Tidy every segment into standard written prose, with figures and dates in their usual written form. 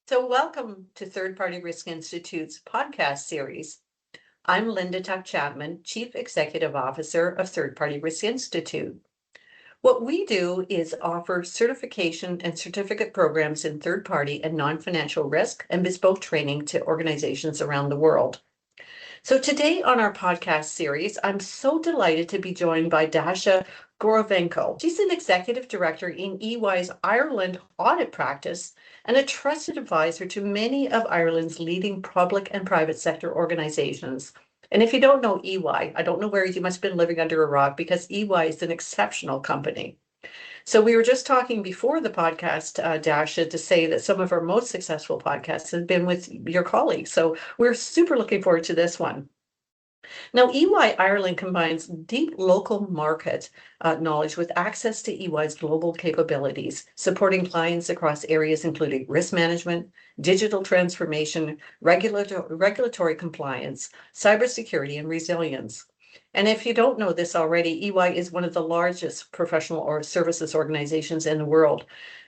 So, welcome to Third Party Risk Institute's podcast series. I'm Linda Tuck Chapman, Chief Executive Officer of Third Party Risk Institute. What we do is offer certification and certificate programs in third party and non financial risk and bespoke training to organizations around the world. So, today on our podcast series, I'm so delighted to be joined by Dasha Gorovenco. She's an executive director in EY's Ireland audit practice and a trusted advisor to many of Ireland's leading public and private sector organizations. And if you don't know EY, I don't know where you must have been living under a rock because EY is an exceptional company. So we were just talking before the podcast, Dasha, to say that some of our most successful podcasts have been with your colleagues. So we're super looking forward to this one. Now, EY Ireland combines deep local market knowledge with access to EY's global capabilities, supporting clients across areas including risk management, digital transformation, regulatory compliance, cybersecurity, and resilience. And if you don't know this already, EY is one of the largest professional or services organizations in the world.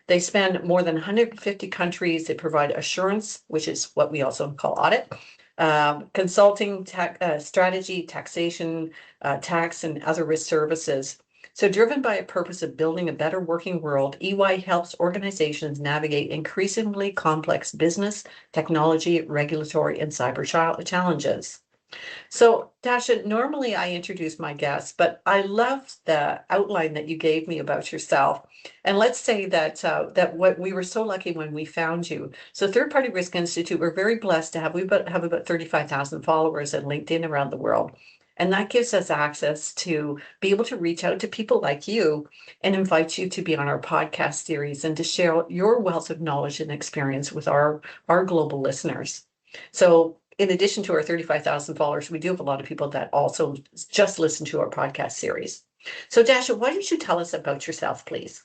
They span more than 150 countries. They provide assurance, which is what we also call audit, consulting, strategy, taxation, tax, and other risk services. So, driven by a purpose of building a better working world, EY helps organizations navigate increasingly complex business, technology, regulatory, and cyber challenges. So, Dasha, normally I introduce my guests, but I love the outline that you gave me about yourself. And let's say that what we were so lucky when we found you. So, Third Party Risk Institute, we're very blessed to have have about 35,000 followers at LinkedIn around the world. And that gives us access to be able to reach out to people like you and invite you to be on our podcast series and to share your wealth of knowledge and experience with our global listeners. So in addition to our 35,000 followers, we do have a lot of people that also just listen to our podcast series. So, Dasha, why don't you tell us about yourself, please?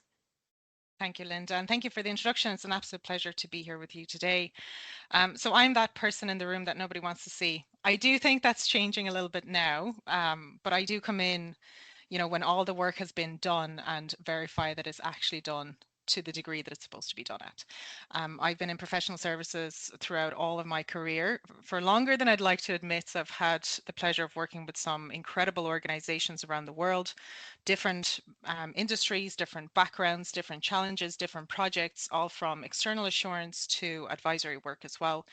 Thank you, Linda, and thank you for the introduction. It's an absolute pleasure to be here with you today. So I'm that person in the room that nobody wants to see. I do think that's changing a little bit now, but I do come in, when all the work has been done and verify that it's actually done to the degree that it's supposed to be done at. I've been in professional services throughout all of my career for longer than I'd like to admit. So I've had the pleasure of working with some incredible organizations around the world, different industries, different backgrounds, different challenges, different projects, all from external assurance to advisory work as well.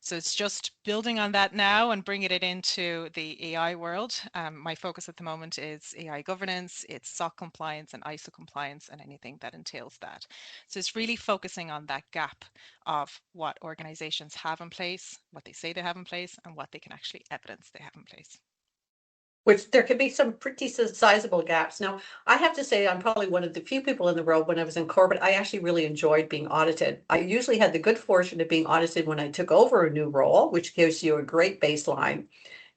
So it's just building on that now and bringing it into the AI world. My focus at the moment is AI governance, it's SOC compliance and ISO compliance and anything that entails that. So it's really focusing on that gap of what organizations have in place, what they say they have in place, and what they can actually evidence they have in place. Which there could be some pretty sizable gaps. Now, I have to say, I'm probably one of the few people in the world when I was in corporate, I actually really enjoyed being audited. I usually had the good fortune of being audited when I took over a new role, which gives you a great baseline,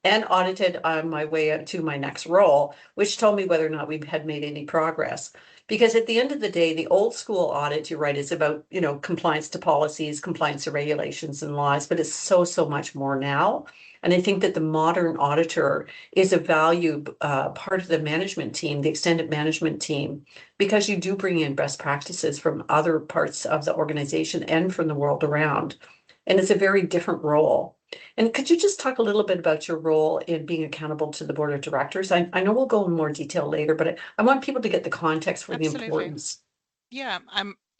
and audited on my way up to my next role, which told me whether or not we had made any progress. Because at the end of the day, the old school audit, you're right, is about, compliance to policies, compliance to regulations and laws, but it's so much more now. And I think that the modern auditor is a valued part of the management team, the extended management team, because you do bring in best practices from other parts of the organization and from the world around. And it's a very different role. And could you just talk a little bit about your role in being accountable to the board of directors? I know we'll go in more detail later, but I want people to get the context for the Absolutely. importance. Yeah,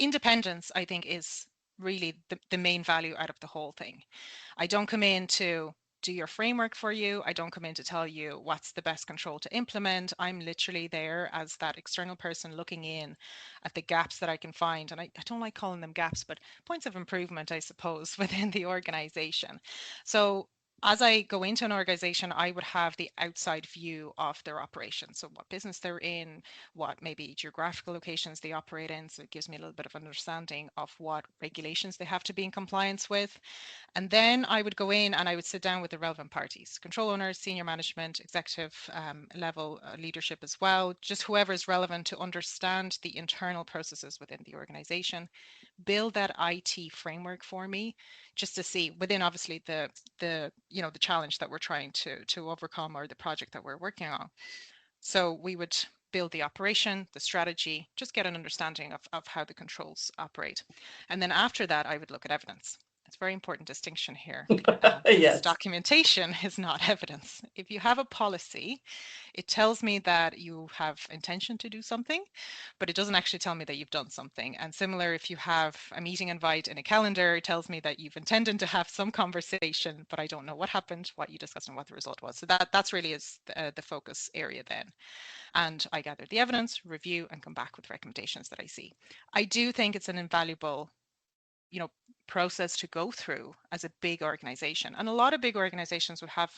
independence, I think, is really the main value out of the whole thing. I don't come in to do your framework for you. I don't come in to tell you what's the best control to implement. I'm literally there as that external person looking in at the gaps that I can find. And I don't like calling them gaps, but points of improvement, I suppose, within the organization. So as I go into an organization, I would have the outside view of their operations. So what business they're in, what maybe geographical locations they operate in. So it gives me a little bit of understanding of what regulations they have to be in compliance with. And then I would go in and I would sit down with the relevant parties, control owners, senior management, executive level leadership as well, just whoever is relevant to understand the internal processes within the organization, build that IT framework for me, just to see within obviously the challenge that we're trying to overcome or the project that we're working on. So we would build the operation, the strategy, just get an understanding of how the controls operate. And then after that, I would look at evidence. It's a very important distinction here. Because Yes. documentation is not evidence. If you have a policy, it tells me that you have intention to do something, but it doesn't actually tell me that you've done something. And similar, if you have a meeting invite in a calendar, it tells me that you've intended to have some conversation, but I don't know what happened, what you discussed, and what the result was. So that's really is the focus area then. And I gather the evidence, review, and come back with recommendations that I see. I do think it's an invaluable process to go through as a big organization. And a lot of big organizations would have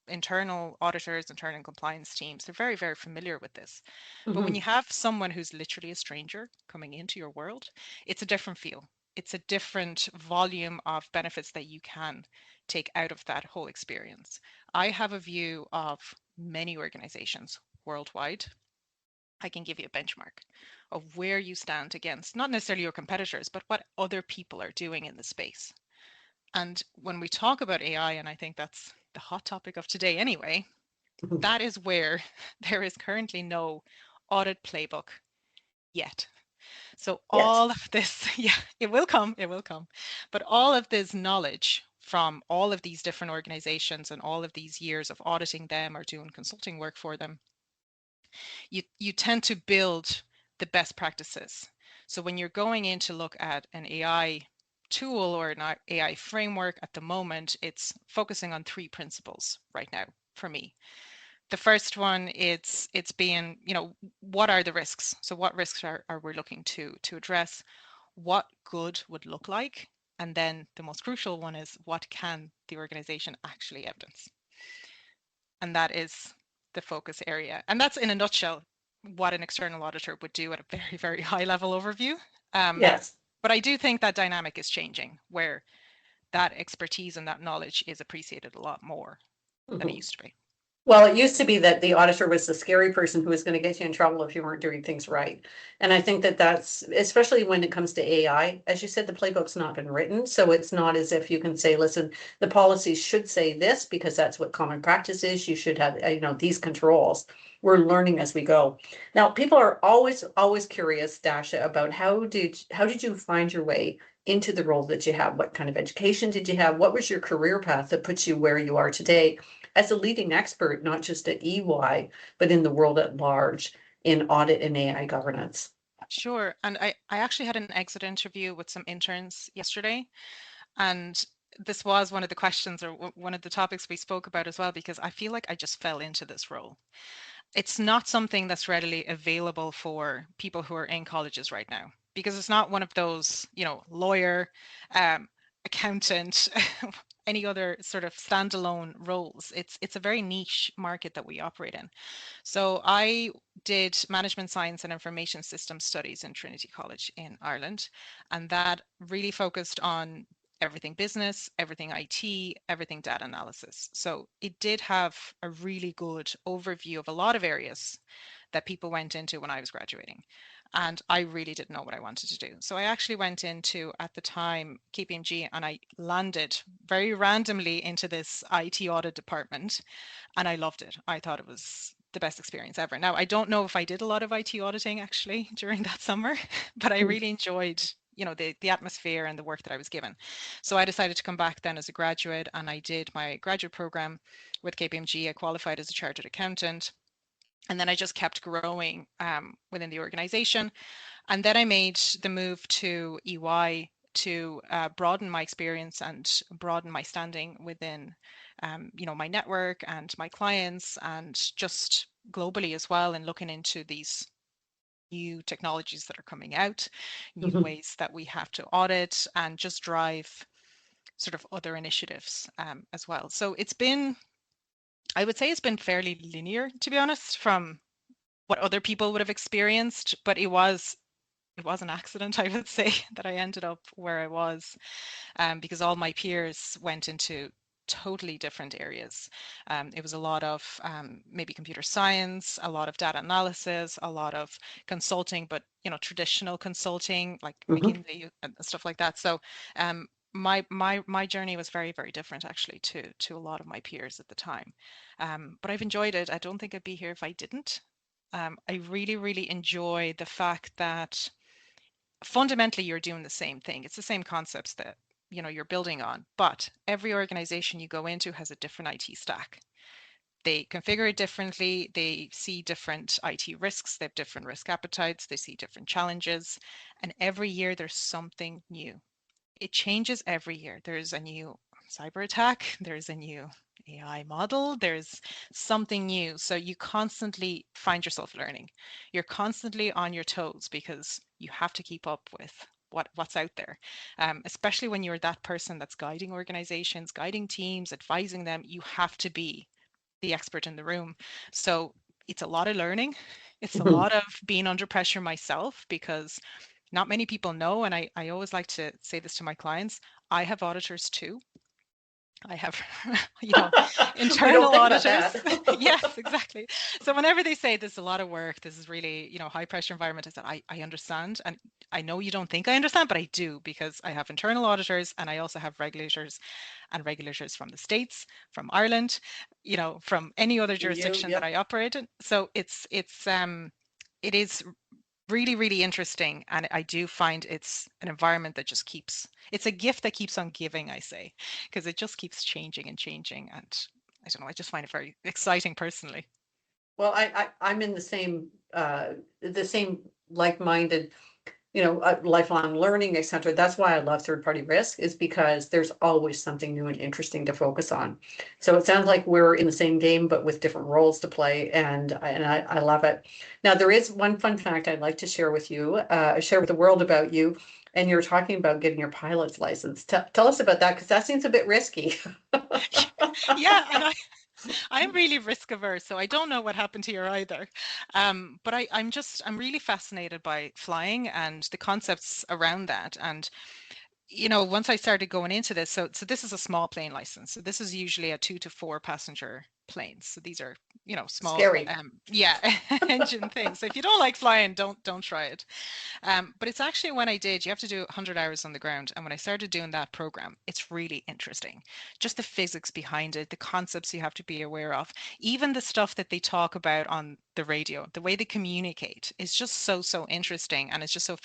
internal auditors, internal compliance teams. They're very, very familiar with this. But when you have someone who's literally a stranger coming into your world, it's a different feel. It's a different volume of benefits that you can take out of that whole experience. I have a view of many organizations worldwide. I can give you a benchmark of where you stand against not necessarily your competitors, but what other people are doing in the space. And when we talk about AI, and I think that's the hot topic of today anyway, that is where there is currently no audit playbook yet. So Yes. all of this, yeah, it will come, but all of this knowledge from all of these different organizations and all of these years of auditing them or doing consulting work for them, you tend to build the best practices. So when you're going in to look at an AI tool or an AI framework at the moment, it's focusing on three principles right now for me. The first one, it's being, what are the risks? So what risks are we looking to address? What good would look like? And then the most crucial one is what can the organization actually evidence? And that is the focus area. And that's in a nutshell what an external auditor would do at a very, very high level overview. Yes. But I do think that dynamic is changing where that expertise and that knowledge is appreciated a lot more than it used to be. Well, it used to be that the auditor was the scary person who was going to get you in trouble if you weren't doing things right. And I think that that's, especially when it comes to AI, as you said, the playbook's not been written. So it's not as if you can say, listen, the policies should say this because that's what common practice is. You should have, these controls. We're learning as we go. Now, people are always curious, Dasha, about how did you find your way into the role that you have? What kind of education did you have? What was your career path that puts you where you are today as a leading expert, not just at EY, but in the world at large in audit and AI governance? Sure. And I actually had an exit interview with some interns yesterday. And this was one of the questions or one of the topics we spoke about as well, because I feel like I just fell into this role. It's not something that's readily available for people who are in colleges right now, because it's not one of those, lawyer, accountant, any other sort of standalone roles. It's a very niche market that we operate in. So I did management science and information systems studies in Trinity College in Ireland, and that really focused on everything business, everything IT, everything data analysis. So it did have a really good overview of a lot of areas that people went into when I was graduating. And I really didn't know what I wanted to do. So I actually went into, at the time, KPMG, and I landed very randomly into this IT audit department, and I loved it. I thought it was the best experience ever. Now, I don't know if I did a lot of IT auditing actually during that summer, but I really enjoyed the atmosphere and the work that I was given. So I decided to come back then as a graduate, and I did my graduate program with KPMG. I qualified as a chartered accountant, and then I just kept growing within the organization. And then I made the move to EY to broaden my experience and broaden my standing within, my network and my clients, and just globally as well, and looking into these new technologies that are coming out, new Mhm. ways that we have to audit, and just drive sort of other initiatives as well. So I would say it's been fairly linear, to be honest, from what other people would have experienced, but it was an accident, I would say, that I ended up where I was, because all my peers went into totally different areas. It was a lot of maybe computer science, a lot of data analysis, a lot of consulting, but traditional consulting like Mhm. McKinsey and stuff like that. So my journey was very, very different actually to a lot of my peers at the time. But I've enjoyed it. I don't think I'd be here if I didn't. I really, really enjoy the fact that fundamentally you're doing the same thing. It's the same concepts that you're building on, but every organization you go into has a different IT stack. They configure it differently, they see different IT risks, they have different risk appetites, they see different challenges, and every year there's something new. It changes every year. There's a new cyber attack, there's a new AI model, there's something new. So you constantly find yourself learning. You're constantly on your toes because you have to keep up with what's out there. Especially when you're that person that's guiding organizations, guiding teams, advising them, you have to be the expert in the room. So it's a lot of learning. It's a lot of being under pressure myself because not many people know. And I always like to say this to my clients. I have auditors too. I have, We don't internal think about auditors. that. Yes, exactly. So whenever they say this is a lot of work, this is really, high pressure environment, I said, I understand. And I know you don't think I understand, but I do because I have internal auditors and I also have regulators and regulators from the States, from Ireland, from any other You, jurisdiction that yep. I operate in. So it is really, really interesting. And I do find it's an environment that just it's a gift that keeps on giving, I say, because it just keeps changing and changing. And I don't know, I just find it very exciting personally. Well, I'm in the same like-minded, lifelong learning, et cetera. That's why I love third-party risk, is because there's always something new and interesting to focus on. So it sounds like we're in the same game, but with different roles to play, and I love it. Now, there is one fun fact I'd like to share with you, share with the world about you. And you're talking about getting your pilot's license. Tell us about that, because that seems a bit risky. Yeah, and I'm really risk averse, so I don't know what happened here either. But I'm really fascinated by flying and the concepts around that. And once I started going into this, so this is a small plane license. So this is usually a 2 to 4 passenger planes. So these are, small, Scary. yeah, engine things. So if you don't like flying, don't try it. But it's actually when you have to do 100 hours on the ground. And when I started doing that program, it's really interesting. Just the physics behind it, the concepts you have to be aware of, even the stuff that they talk about on the radio, the way they communicate is just so interesting. And it's just so,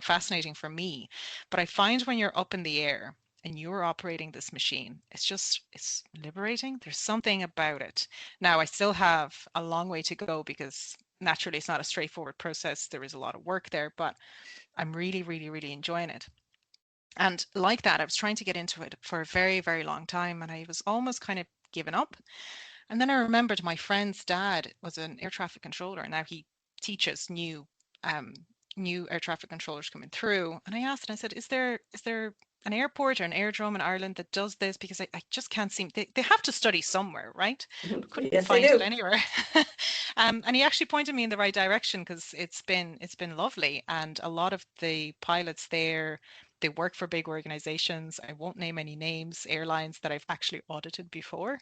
fascinating for me. But I find when you're up in the air, and you're operating this machine, it's liberating. There's something about it. Now, I still have a long way to go because naturally it's not a straightforward process. There is a lot of work there, but I'm really, really, really enjoying it. And like that, I was trying to get into it for a very, very long time, and I was almost kind of giving up. And then I remembered my friend's dad was an air traffic controller, and now he teaches um, new air traffic controllers coming through. And I asked, and I said, is there an airport or an airdrome in Ireland that does this? Because I just can't seem, they have to study somewhere, right? But couldn't Yes, they find it do. anywhere. And he actually pointed me in the right direction because it's been lovely. And a lot of the pilots there, they work for big organizations. I won't name any names, airlines that I've actually audited before.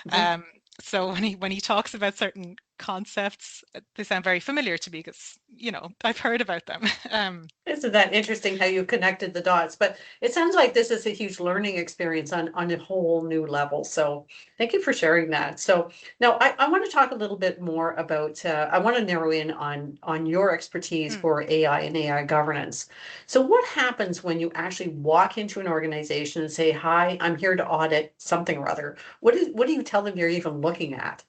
Mhm. Um, so when he talks about certain concepts, they sound very familiar to me because I've heard about them. Isn't that interesting how you connected the dots? But it sounds like this is a huge learning experience on a whole new level. So thank you for sharing that. So now I want to talk a little bit more about, I want to narrow in on your expertise Mm. for AI and AI governance. So what happens when you actually walk into an organization and say, hi, I'm here to audit something or other? What do you tell them you're even looking at?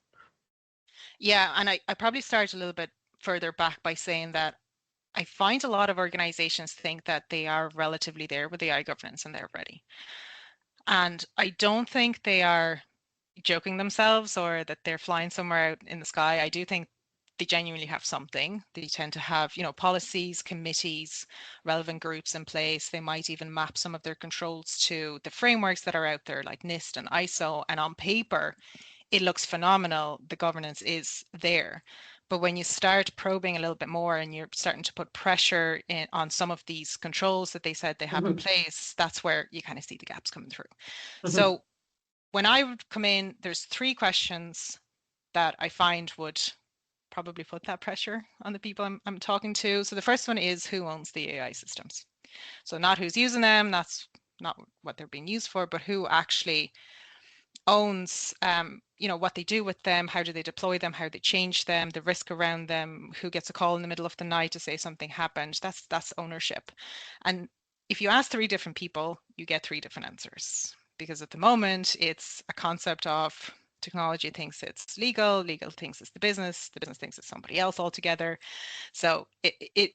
Yeah, and I probably start a little bit further back by saying that I find a lot of organizations think that they are relatively there with AI governance and they're ready. And I don't think they are joking themselves or that they're flying somewhere out in the sky. I do think they genuinely have something. They tend to have, policies, committees, relevant groups in place. They might even map some of their controls to the frameworks that are out there, like NIST and ISO. And on paper, it looks phenomenal. The governance is there. But when you start probing a little bit more and you're starting to put pressure on some of these controls that they said they have in Mhm, place, that's where you kind of see the gaps coming through. mhm. So when I would come in, there's 3 questions that I find would probably put that pressure on the people I'm talking to. So the first one is who owns the AI systems? So not who's using them, that's not what they're being used for, but who actually owns what they do with them, how do they deploy them, how they change them, the risk around them, who gets a call in the middle of the night to say something happened. That's ownership. And if you ask 3 different people, you get 3 different answers, because at the moment it's a concept of technology thinks it's legal thinks it's the business thinks it's somebody else altogether. So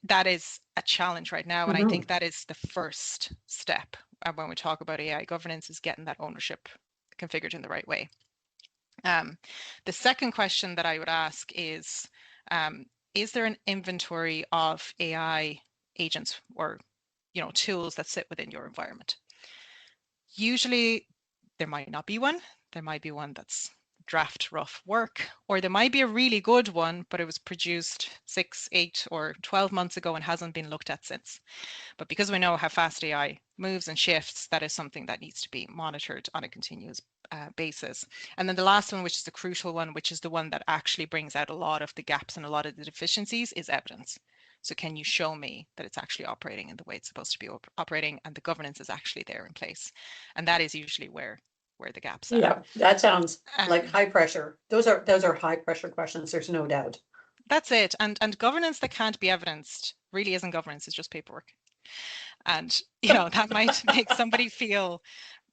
that is a challenge right now. And I think that is the first step when we talk about AI governance, is getting that ownership configured in the right way. The second question that I would ask is there an inventory of AI agents or tools that sit within your environment? Usually there might not be one. There might be one that's draft rough work, or there might be a really good one, but it was produced 6, 8, or 12 months ago and hasn't been looked at since. But because we know how fast AI moves and shifts, that is something that needs to be monitored on a continuous basis. And then the last one, which is the crucial one, which is the one that actually brings out a lot of the gaps and a lot of the deficiencies, is evidence. So can you show me that it's actually operating in the way it's supposed to be operating, and the governance is actually there in place? And that is usually where the gaps are. Yeah, that sounds like high pressure. Those are high pressure questions. There's no doubt. That's it. And governance that can't be evidenced really isn't governance. It's just paperwork. And that might make somebody feel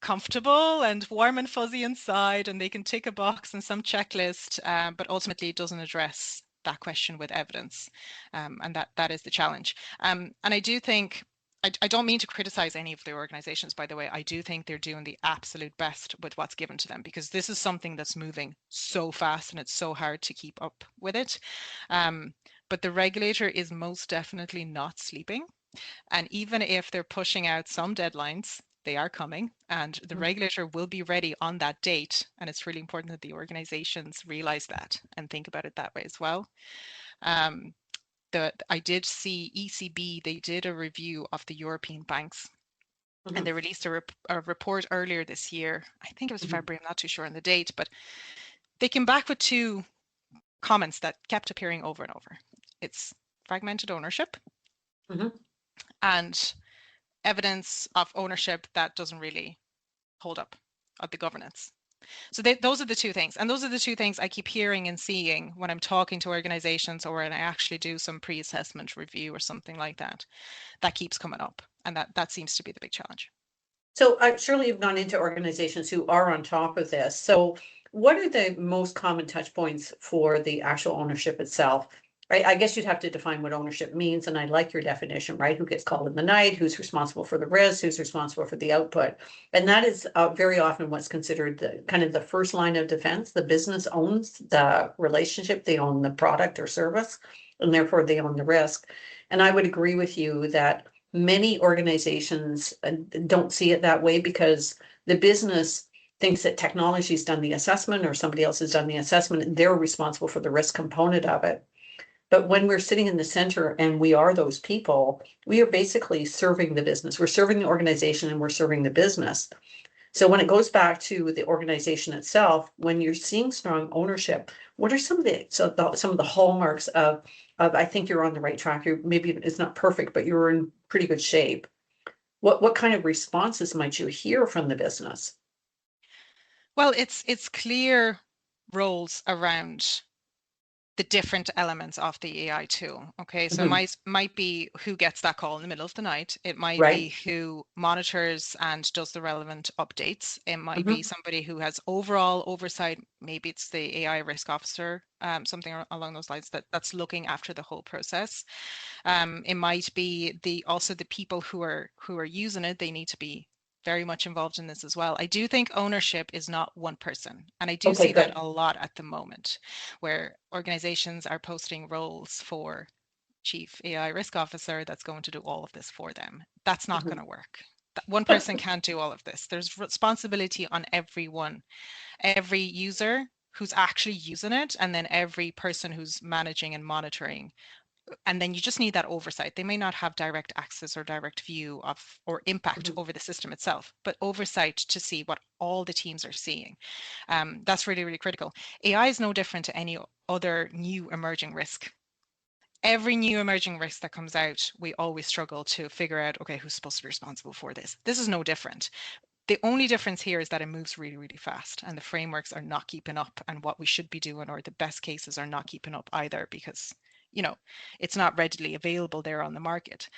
comfortable and warm and fuzzy inside, and they can tick a box in some checklist, but ultimately it doesn't address that question with evidence, and that is the challenge. And I do think, I don't mean to criticize any of the organizations, by the way. I do think they're doing the absolute best with what's given to them, because this is something that's moving so fast and it's so hard to keep up with it. But the regulator is most definitely not sleeping. And even if they're pushing out some deadlines, they are coming, and the regulator will be ready on that date. And it's really important that the organizations realize that and think about it that way as well. I did see ECB, they did a review of the European banks, and they released a report earlier this year. I think it was February, I'm not too sure on the date, but they came back with 2 comments that kept appearing over and over. It's fragmented ownership and evidence of ownership that doesn't really hold up of the governance. So those are the 2 things. And those are the 2 things I keep hearing and seeing when I'm talking to organizations, or when I actually do some pre-assessment review or something like that. That keeps coming up. And that seems to be the big challenge. So surely you've gone into organizations who are on top of this. So what are the most common touch points for the actual ownership itself? Right? I guess you'd have to define what ownership means. And I like your definition, right? Who gets called in the night, who's responsible for the risk, who's responsible for the output. And that is very often what's considered the kind of the first line of defense. The business owns the relationship, they own the product or service, and therefore they own the risk. And I would agree with you that many organizations don't see it that way, because the business thinks that technology's done the assessment or somebody else has done the assessment and they're responsible for the risk component of it. But when we're sitting in the center and we are those people, we are basically serving the business. We're serving the organization and we're serving the business. So when it goes back to the organization itself, when you're seeing strong ownership, what are some of the hallmarks of I think you're on the right track? Maybe it's not perfect, but you're in pretty good shape. What kind of responses might you hear from the business? Well, it's clear roles around the different elements of the AI tool. Okay, so it might be who gets that call in the middle of the night. It might be who monitors and does the relevant updates. It might be somebody who has overall oversight. Maybe it's the AI risk officer, something along those lines, that's looking after the whole process. It might be also the people who are using it. They need to be very much involved in this as well. I do think ownership is not one person. And I do see that a lot at the moment, where organizations are posting roles for chief AI risk officer that's going to do all of this for them. That's not going to work. One person can't do all of this. There's responsibility on everyone, every user who's actually using it, and then every person who's managing and monitoring. And then you just need that oversight. They may not have direct access or direct view of or impact over the system itself, but oversight to see what all the teams are seeing. That's really, really critical. AI is no different to any other new emerging risk. Every new emerging risk that comes out, we always struggle to figure out, okay, who's supposed to be responsible for this? This is no different. The only difference here is that it moves really, really fast, and the frameworks are not keeping up, and what we should be doing, or the best cases, are not keeping up either, because, you know, it's not readily available there on the market.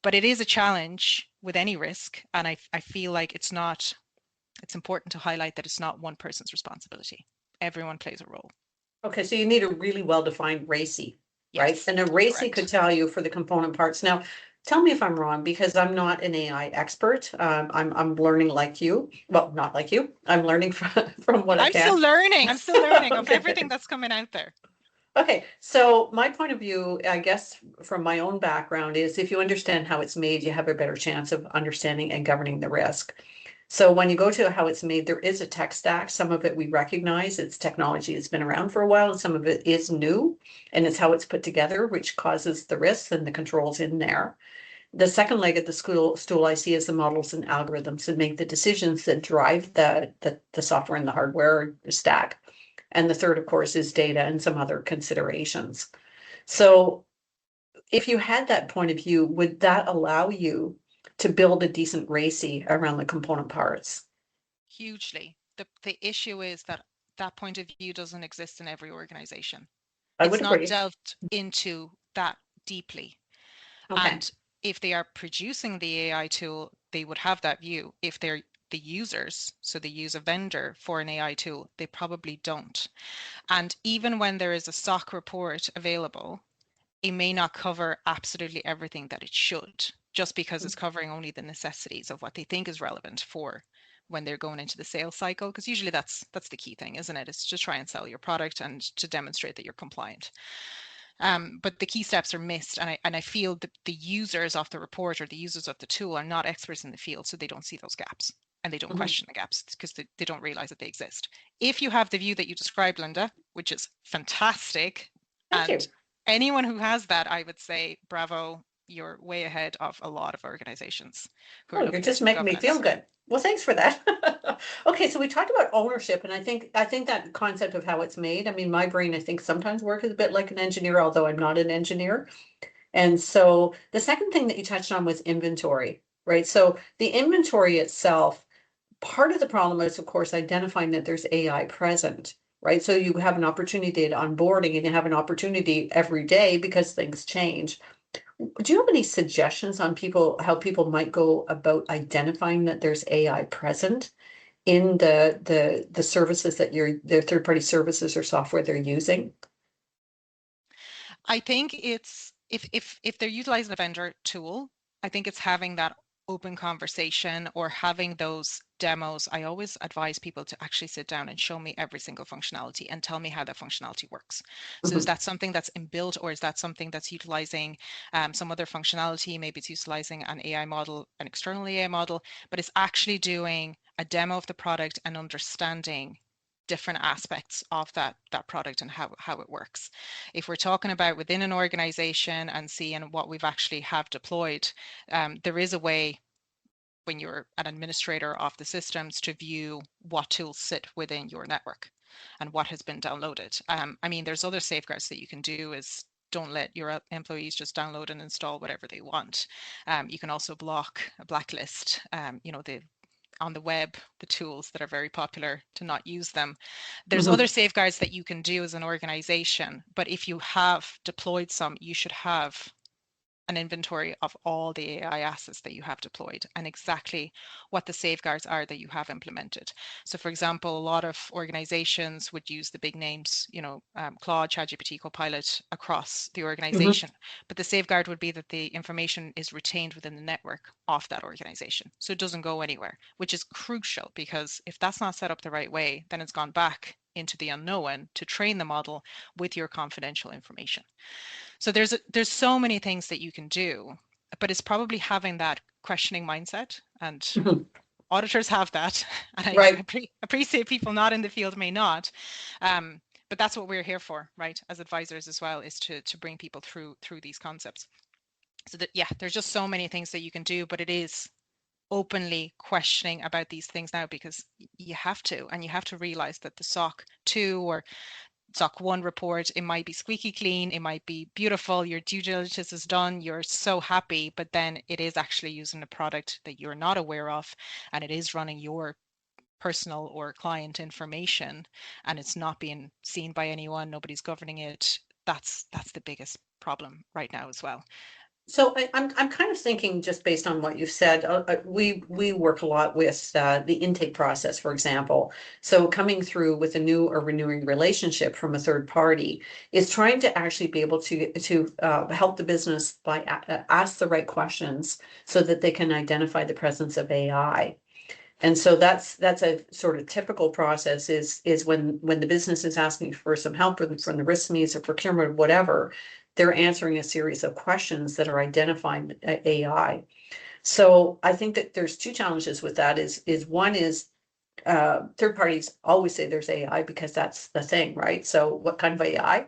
But it is a challenge with any risk, and I feel like it's important to highlight that it's not one person's responsibility. Everyone plays a role. Okay, so you need a really well-defined RACI, right? Yes, And a RACI could correct. tell you for the component parts. Now, tell me if I'm wrong, because I'm not an AI expert. I'm learning like you. Well, not like you. I'm learning from what I I'm still can. learning. I'm still learning of everything Okay. that's coming out there. Okay, so my point of view, I guess, from my own background is if you understand how it's made, you have a better chance of understanding and governing the risk. So when you go to how it's made, there is a tech stack. Some of it we recognize, it's technology that's been around for a while, and some of it is new, and it's how it's put together, which causes the risks and the controls in there. The second leg of the stool I see is the models and algorithms that make the decisions that drive the software and the hardware stack. And the third, of course, is data and some other considerations. So if you had that point of view, would that allow you to build a decent RACI around the component parts? Hugely. The issue is that that point of view doesn't exist in every organization. I It's would not agree. delved into that deeply. Okay. And if they are producing the AI tool, they would have that view. If they're the users, so they use a vendor for an AI tool, they probably don't. And even when there is a SOC report available, it may not cover absolutely everything that it should, just because it's covering only the necessities of what they think is relevant for when they're going into the sales cycle. Because usually that's the key thing, isn't it? It's to try and sell your product and to demonstrate that you're compliant. But the key steps are missed, and I feel that the users of the report or the users of the tool are not experts in the field, so they don't see those gaps and they don't Mhm. question the gaps because they don't realize that they exist. If you have the view that you described, Linda, which is fantastic, Thank and you. anyone who has that, I would say, bravo, you're way ahead of a lot of organizations who are Oh, you're looking just into the making me feel governance. good. Well, thanks for that. Okay, so we talked about ownership, and I think that concept of how it's made. I mean, my brain, I think, sometimes works a bit like an engineer, although I'm not an engineer. And so the second thing that you touched on was inventory, right? So the inventory itself, part of the problem is, of course, identifying that there's AI present, right? So you have an opportunity at onboarding and you have an opportunity every day because things change. Do you have any suggestions on how people might go about identifying that there's AI present in the services that their third-party services or software they're using? I think it's if they're utilizing a vendor tool, I think it's having that open conversation or having those demos. I always advise people to actually sit down and show me every single functionality and tell me how that functionality works. So is Mhm. that something that's inbuilt, or is that something that's utilizing some other functionality? Maybe it's utilizing an AI model, an external AI model, but it's actually doing a demo of the product and understanding different aspects of that product and how it works. If we're talking about within an organization and seeing what we've actually have deployed, there is a way when you're an administrator of the systems to view what tools sit within your network and what has been downloaded. I mean, there's other safeguards that you can do is don't let your employees just download and install whatever they want. You can also block a blacklist, the on the web, the tools that are very popular to not use them. There's other Mhm. safeguards that you can do as an organization, but if you have deployed some, you should have an inventory of all the AI assets that you have deployed and exactly what the safeguards are that you have implemented. So, for example, a lot of organizations would use the big names, Claude, ChatGPT, Copilot across the Mhm. organization. But the safeguard would be that the information is retained within the network of that organization. So it doesn't go anywhere, which is crucial because if that's not set up the right way, then it's gone back into the unknown to train the model with your confidential information. So there's so many things that you can do, but it's probably having that questioning mindset, and Mhm. auditors have that, and I Right. appreciate people not in the field may not, but that's what we're here for, right? As advisors as well, is to bring people through these concepts. So that yeah, there's just so many things that you can do, but it is openly questioning about these things now because you have to, and you have to realize that the SOC 2 or SOC 1 report, it might be squeaky clean, it might be beautiful, your due diligence is done, you're so happy, but then it is actually using a product that you're not aware of, and it is running your personal or client information, and it's not being seen by anyone, nobody's governing it. That's the biggest problem right now as well. So I'm kind of thinking, just based on what you've said, we work a lot with the intake process, for example. So coming through with a new or renewing relationship from a third party is trying to actually be able to help the business by ask the right questions so that they can identify the presence of AI. And so that's a sort of typical process is when the business is asking for some help from the risk needs or procurement or whatever, they're answering a series of questions that are identifying AI. So I think that there's two challenges with that is one is third parties always say there's AI because that's the thing, right? So what kind of AI?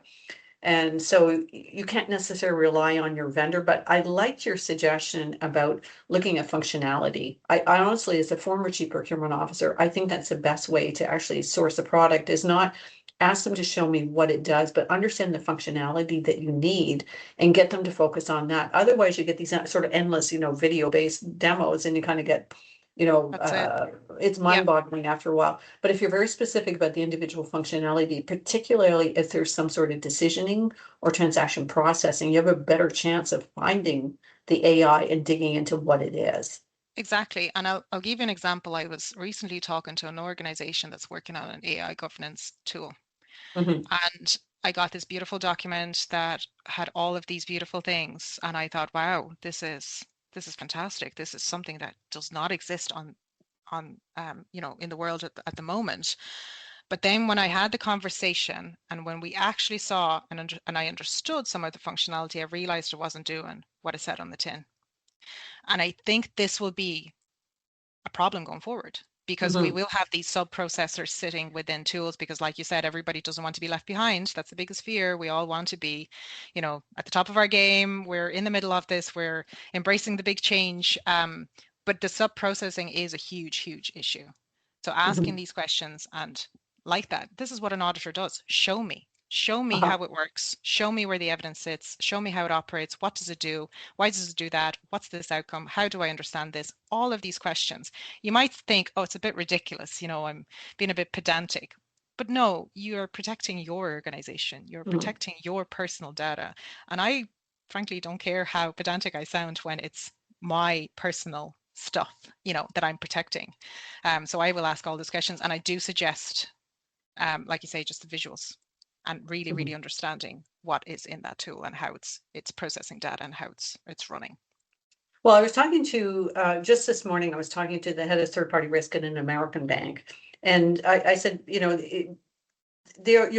And so you can't necessarily rely on your vendor, but I liked your suggestion about looking at functionality. I honestly, as a former chief procurement officer, I think that's the best way to actually source a product is not ask them to show me what it does, but understand the functionality that you need and get them to focus on that. Otherwise, you get these sort of endless, video-based demos and you kind of get That's it. it's Yeah, mind-boggling after a while. But if you're very specific about the individual functionality, particularly if there's some sort of decisioning or transaction processing, you have a better chance of finding the AI and digging into what it is. exactly. And I'll give you an example. I was recently talking to an organization that's working on an AI governance tool. Mhm, And I got this beautiful document that had all of these beautiful things. And I thought, wow, this is fantastic. This is something that does not exist on in the world at the moment. But then when I had the conversation and when we actually saw and I understood some of the functionality, I realized it wasn't doing what it said on the tin. And I think this will be a problem going forward because we mhm, will have these sub processors sitting within tools because like you said, everybody doesn't want to be left behind. That's the biggest fear. We all want to be, at the top of our game. We're in the middle of this. We're embracing the big change. But the sub processing is a huge, huge issue. So asking mhm. these questions and like that, this is what an auditor does. Show me. Show me Uh-huh. how it works. Show me where the evidence sits. Show me how it operates. What does it do? Why does it do that? What's this outcome? How do I understand this? All of these questions. You might think, oh, it's a bit ridiculous. I'm being a bit pedantic. But no, you're protecting your organization. You're Mhm. protecting your personal data. And I frankly don't care how pedantic I sound when it's my personal stuff, that I'm protecting. So I will ask all those questions and I do suggest, like you say, just the visuals and really, Mhm. really understanding what is in that tool and how it's processing data and how it's running. Well, I was talking to just this morning, I was talking to the head of third-party risk at an American bank. And I said, you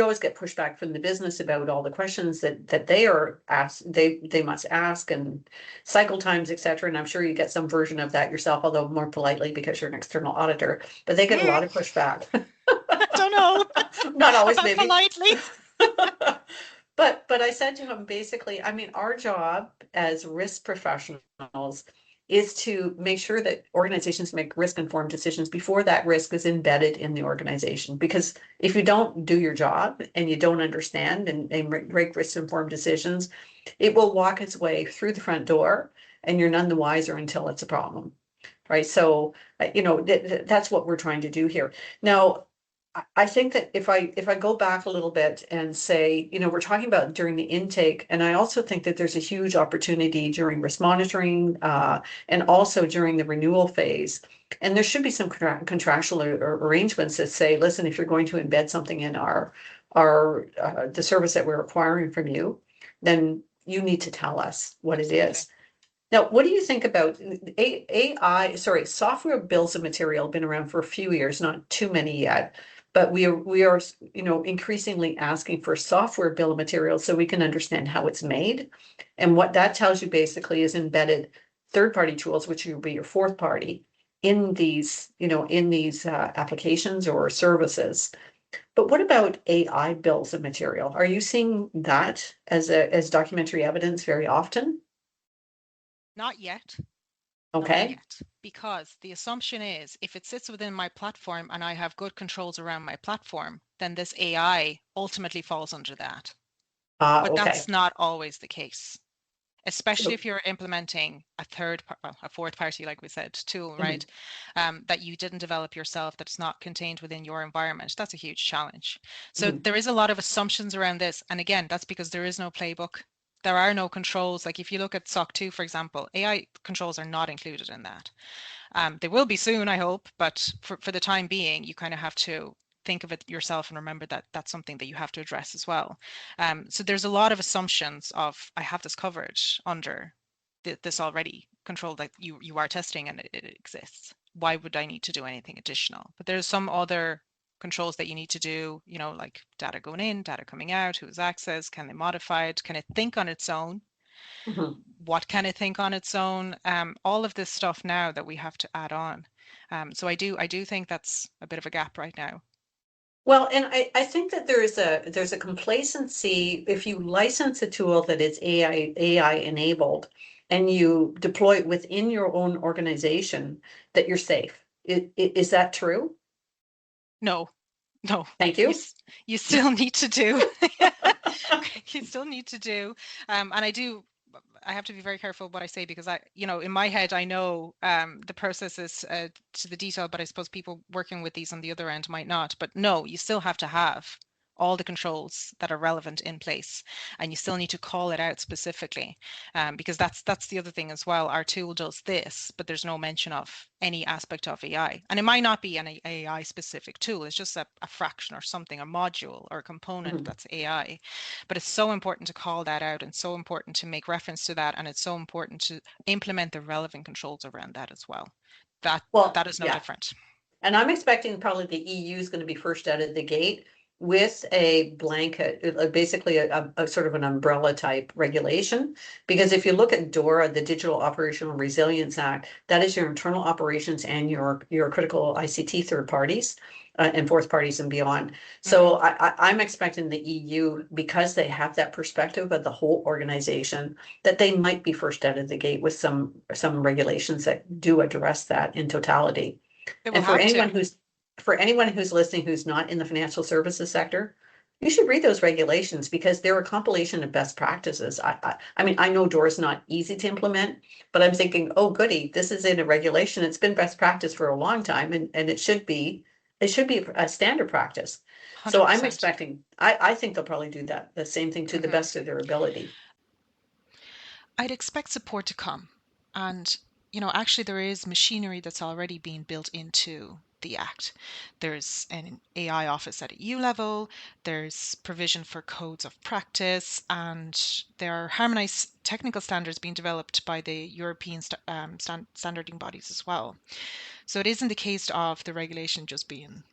always get pushback from the business about all the questions that they are asked, they must ask and cycle times, et cetera. And I'm sure you get some version of that yourself, although more politely because you're an external auditor, but they get a lot of pushback. I don't know Not always, about maybe. politely. But I said to him basically, I mean, our job as risk professionals is to make sure that organizations make risk informed decisions before that risk is embedded in the organization. Because if you don't do your job and you don't understand and make risk informed decisions, it will walk its way through the front door and you're none the wiser until it's a problem. Right. So, that's what we're trying to do here. Now, I think that if I go back a little bit and say, we're talking about during the intake, and I also think that there's a huge opportunity during risk monitoring, and also during the renewal phase. And there should be some contractual arrangements that say, listen, if you're going to embed something in our the service that we're acquiring from you, then you need to tell us what it Absolutely. is. Now, what do you think about AI, sorry, software bills of material, been around for a few years, not too many yet, but we are, increasingly asking for software bill of materials so we can understand how it's made. And what that tells you basically is embedded third-party tools, which will be your fourth party in these applications or services. But what about AI bills of material? Are you seeing that as documentary evidence very often? Not yet. Not Okay. yet, because the assumption is if it sits within my platform and I have good controls around my platform, then this AI ultimately falls under that. But Okay. that's not always the case, especially So, if you're implementing a fourth party, like we said, tool, mhm, right? That you didn't develop yourself, that's not contained within your environment. That's a huge challenge. So mhm, there is a lot of assumptions around this. And again, that's because there is no playbook. There are no controls. Like if you look at SOC 2, for example, AI controls are not included in that. They will be soon, I hope, but for the time being, you kind of have to think of it yourself and remember that that's something that you have to address as well. So there's a lot of assumptions of I have this covered under this already control that you are testing and it exists. Why would I need to do anything additional? But there's some other controls that you need to do, like data going in, data coming out, who's access, can they modify it, can it think on its own? mhm. What can it think on its own? All of this stuff now that we have to add on. So I do think that's a bit of a gap right now. Well, and I think that there's a complacency if you license a tool that is AI enabled and you deploy it within your own organization that you're safe. Is that true? No, no, Thank you you. you still need to do you still need to do, and I have to be very careful what I say because in my head, I know the process is to the detail, but I suppose people working with these on the other end might not. But no, you still have to have all the controls that are relevant in place, and you still need to call it out specifically, because that's the other thing as well. Our tool does this, but there's no mention of any aspect of AI, and it might not be an AI specific tool. It's just a fraction or something, a module or a component Mhm. that's AI. But it's so important to call that out and so important to make reference to that. And it's so important to implement the relevant controls around that as well. That Well, that is no yeah. different. And I'm expecting probably the EU is going to be first out of the gate with a blanket, basically a sort of an umbrella type regulation. Because if you look at DORA, the Digital Operational Resilience Act, that is your internal operations and your critical ICT third parties and fourth parties and beyond. Mm-hmm. So I'm expecting the EU, because they have that perspective of the whole organization, that they might be first out of the gate with some regulations that do address that in totality. It will And have to. for anyone who's listening who's not in the financial services sector, you should read those regulations because they're a compilation of best practices. I mean, I know DOOR is not easy to implement, but I'm thinking, oh goody, this is in a regulation. It's been best practice for a long time and it should be a standard practice. So I'm 100%. expecting, I think they'll probably do that, the same thing to the Mm-hmm. best of their ability. I'd expect support to come. And, actually, there is machinery that's already being built into the Act. There's an AI office at EU level, there's provision for codes of practice, and there are harmonized technical standards being developed by the European standarding bodies as well. So it isn't the case of the regulation just being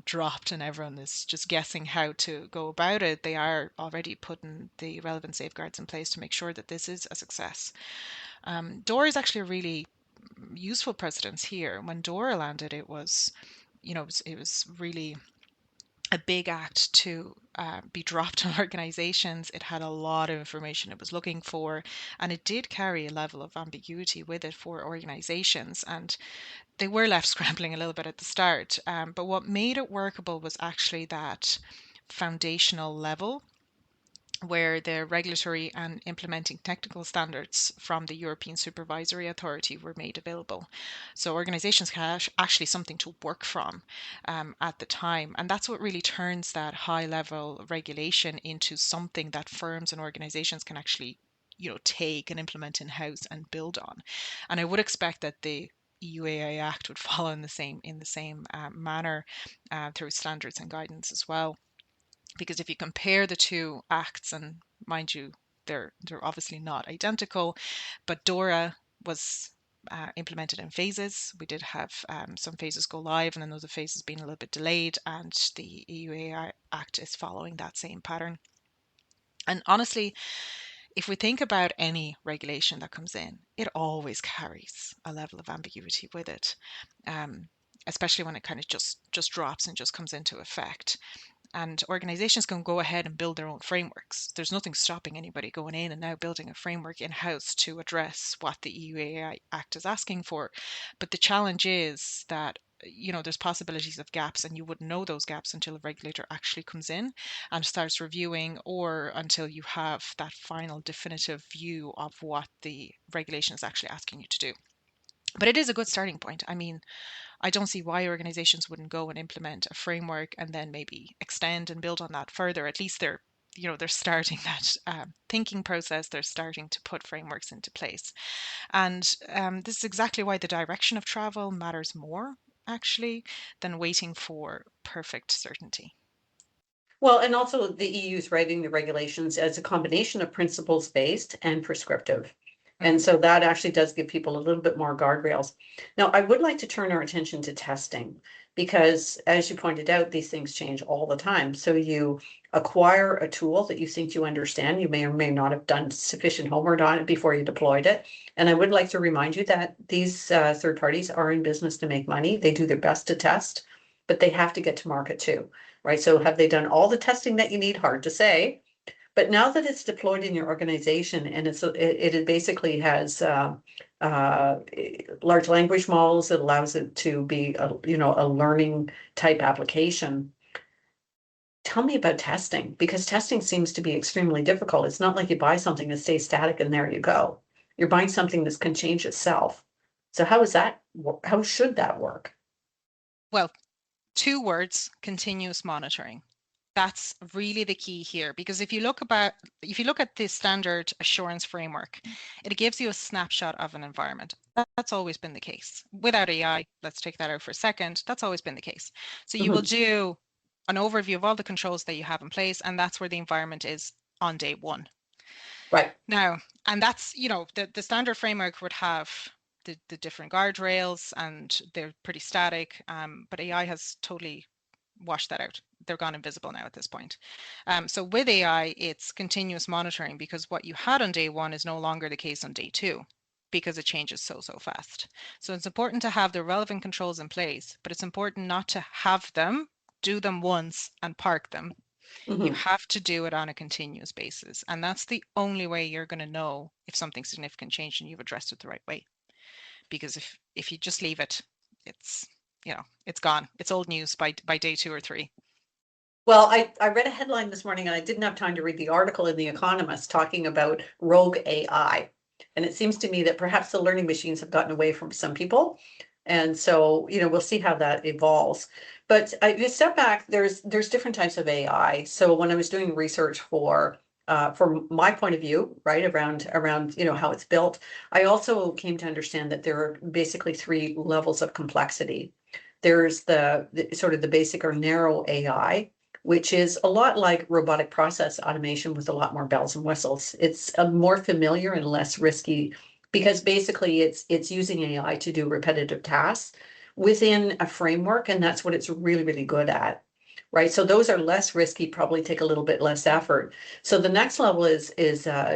dropped and everyone is just guessing how to go about it. They are already putting the relevant safeguards in place to make sure that this is a success. DORA is actually a really useful precedence here. When DORA landed, it was really a big act to be dropped on organizations. It had a lot of information it was looking for, and it did carry a level of ambiguity with it for organizations. And they were left scrambling a little bit at the start. But what made it workable was actually that foundational level where the regulatory and implementing technical standards from the European Supervisory Authority were made available. So organizations had actually something to work from at the time. And that's what really turns that high level regulation into something that firms and organizations can actually take and implement in house and build on. And I would expect that the EUAI Act would follow in the same manner through standards and guidance as well. Because if you compare the two acts, and mind you, they're obviously not identical, but DORA was implemented in phases. We did have some phases go live, and then other phases being a little bit delayed, and the EUAI Act is following that same pattern. And honestly, if we think about any regulation that comes in, it always carries a level of ambiguity with it, um, especially when it kind of just drops and just comes into effect. and organizations can go ahead and build their own frameworks. There's nothing stopping anybody going in and now building a framework in-house to address what the EU AI Act is asking for. But the challenge is that there's possibilities of gaps, and you wouldn't know those gaps until a regulator actually comes in and starts reviewing, or until you have that final definitive view of what the regulation is actually asking you to do. But it is a good starting point. I mean, I don't see why organizations wouldn't go and implement a framework and then maybe extend and build on that further. At least they're starting that thinking process. They're starting to put frameworks into place. And this is exactly why the direction of travel matters more, actually, than waiting for perfect certainty. Well, and also the EU is writing the regulations as a combination of principles-based and prescriptive. And so that actually does give people a little bit more guardrails. Now, I would like to turn our attention to testing because, as you pointed out, these things change all the time. So you acquire a tool that you think you understand. You may or may not have done sufficient homework on it before you deployed it. And I would like to remind you that these third parties are in business to make money. They do their best to test, but they have to get to market too, right? So have they done all the testing that you need? Hard to say. But now that it's deployed in your organization and it basically has large language models, it allows it to be a learning type application. Tell me about testing, because testing seems to be extremely difficult. It's not like you buy something that stays static and there you go. You're buying something that can change itself. So how should that work? Well, 2 words: continuous monitoring. That's really the key here, because if you look at the standard assurance framework, it gives you a snapshot of an environment. That's always been the case. Without AI, let's take that out for a second, that's always been the case. So you will do an overview of all the controls that you have in place, and that's where the environment is on day one. Right. Now, and that's, the standard framework would have the different guardrails, and they're pretty static, but AI has totally washed that out. They're gone invisible now at this point. So with AI, it's continuous monitoring, because what you had on day one is no longer the case on day two, because it changes so fast. So it's important to have the relevant controls in place, but it's important not to have them, do them once and park them. You have to do it on a continuous basis. And that's the only way you're going to know if something significant changed and you've addressed it the right way. Because if you just leave it, it's it's gone. It's old news by day 2 or 3. Well, I read a headline this morning and I didn't have time to read the article in The Economist talking about rogue AI. And it seems to me that perhaps the learning machines have gotten away from some people. And so, we'll see how that evolves. But I step back, there's different types of AI. So when I was doing research for my point of view, right, around how it's built, I also came to understand that there are basically 3 levels of complexity. There's the sort of the basic or narrow AI, which is a lot like robotic process automation with a lot more bells and whistles. It's a more familiar and less risky, because basically it's using AI to do repetitive tasks within a framework, and that's what it's really, really good at. Right. So those are less risky, probably take a little bit less effort. So the next level is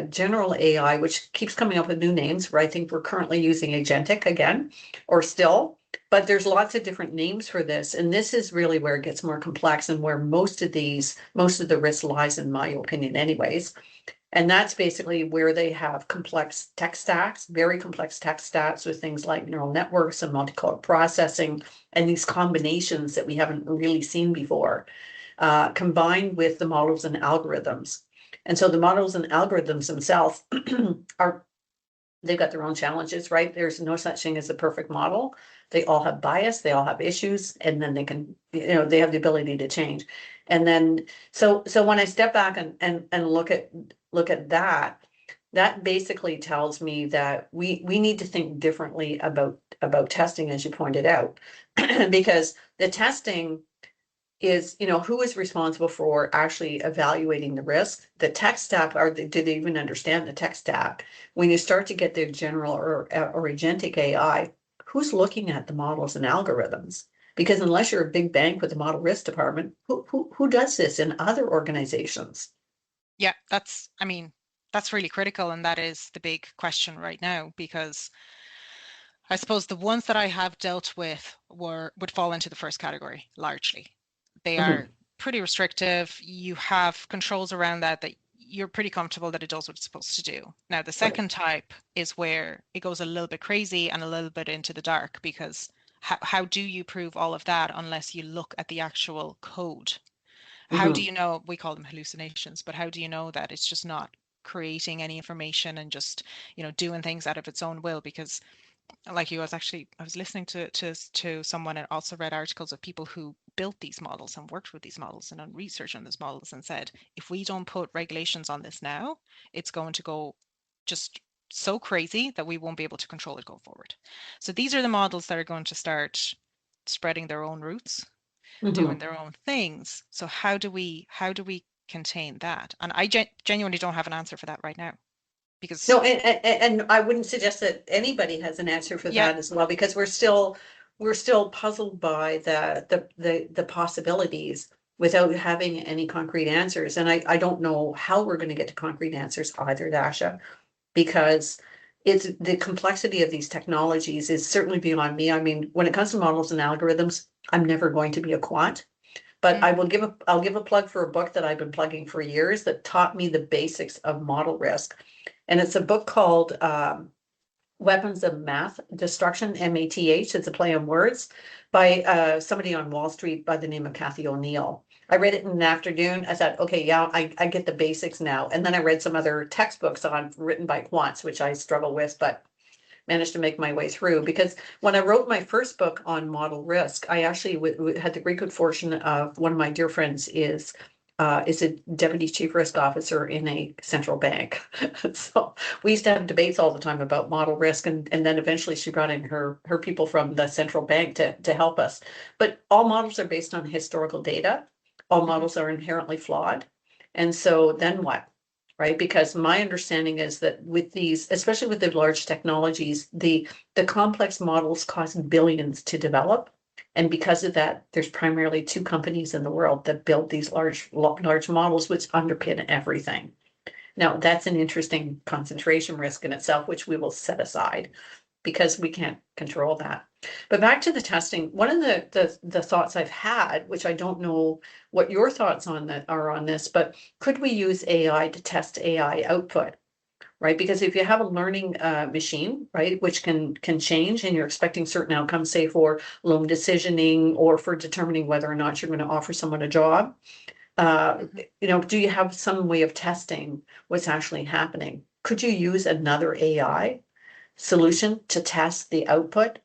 general AI, which keeps coming up with new names, right? I think we're currently using agentic again, or still, but there's lots of different names for this. And this is really where it gets more complex and where most of the risk lies, in my opinion, anyways. And that's basically where they have complex tech stacks, very complex tech stacks with things like neural networks and multi-core processing, and these combinations that we haven't really seen before, combined with the models and algorithms. And so the models and algorithms themselves they've got their own challenges, right? There's no such thing as a perfect model. They all have bias, they all have issues, and then they can, they have the ability to change. And then, so when I step back and look at that basically tells me that we need to think differently about testing, as you pointed out, because the testing is, who is responsible for actually evaluating the risk? The tech staff, do they even understand the tech stack? When you start to get the general or agentic AI, who's looking at the models and algorithms? Because unless you're a big bank with a model risk department, who does this in other organizations? Yeah, that's really critical, and that is the big question right now, because I suppose the ones that I have dealt with would fall into the first category largely. They are pretty restrictive. You have controls around that you're pretty comfortable that it does what it's supposed to do. Now, the second type is where it goes a little bit crazy and a little bit into the dark, because how do you prove all of that unless you look at the actual code? How do you know, we call them hallucinations, but how do you know that it's just not creating any information and just, doing things out of its own will? Because like you, I was listening to someone and also read articles of people who built these models and worked with these models and done research on these models and said, if we don't put regulations on this now, it's going to go just so crazy that we won't be able to control it going forward. So these are the models that are going to start spreading their own roots, doing their own things. So how do we contain that? And I genuinely don't have an answer for that right now. Because no, and I wouldn't suggest that anybody has an answer for that as well, because we're still puzzled by the possibilities without having any concrete answers. And I don't know how we're going to get to concrete answers either, Dasha, because it's the complexity of these technologies is certainly beyond me. I mean, when it comes to models and algorithms, I'm never going to be a quant. But I'll give a plug for a book that I've been plugging for years that taught me the basics of model risk. And it's a book called Weapons of Math Destruction, MATH. It's a play on words by somebody on Wall Street by the name of Kathy O'Neill. I read it in an afternoon. I thought, okay, yeah, I get the basics now. And then I read some other textbooks written by quants, which I struggle with, but managed to make my way through. Because when I wrote my first book on model risk, I actually had the great good fortune of one of my dear friends is a deputy chief risk officer in a central bank. So we used to have debates all the time about model risk, and then eventually she brought in her people from the central bank to help us. But all models are based on historical data. All models are inherently flawed. And so then what? Right? Because my understanding is that with these, especially with the large technologies, the complex models cost billions to develop. And because of that, there's primarily two companies in the world that build these large models, which underpin everything. Now, that's an interesting concentration risk in itself, which we will set aside because we can't control that. But back to the testing, one of the thoughts I've had, which I don't know what your thoughts are on this, but could we use AI to test AI output? Right? Because if you have a learning machine, right, which can change, and you're expecting certain outcomes, say for loan decisioning or for determining whether or not you're going to offer someone a job, do you have some way of testing what's actually happening? Could you use another AI solution to test the output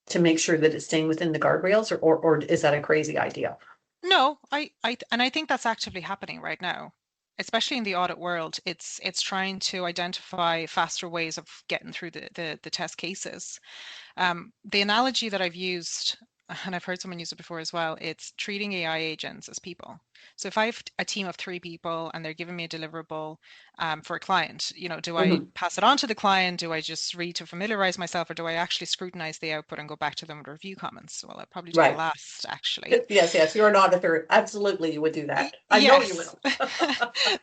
to make sure that it's staying within the guardrails, or is that a crazy idea? No, I think that's actively happening right now, especially in the audit world. It's trying to identify faster ways of getting through the test cases. The analogy that I've used, and I've heard someone use it before as well, it's treating AI agents as people. So if I have a team of 3 people and they're giving me a deliverable for a client, do I pass it on to the client? Do I just read to familiarize myself, or do I actually scrutinize the output and go back to them with review comments? Well, I'd probably do the last, actually. Yes, you're an auditor. Absolutely, you would do that. I know you will.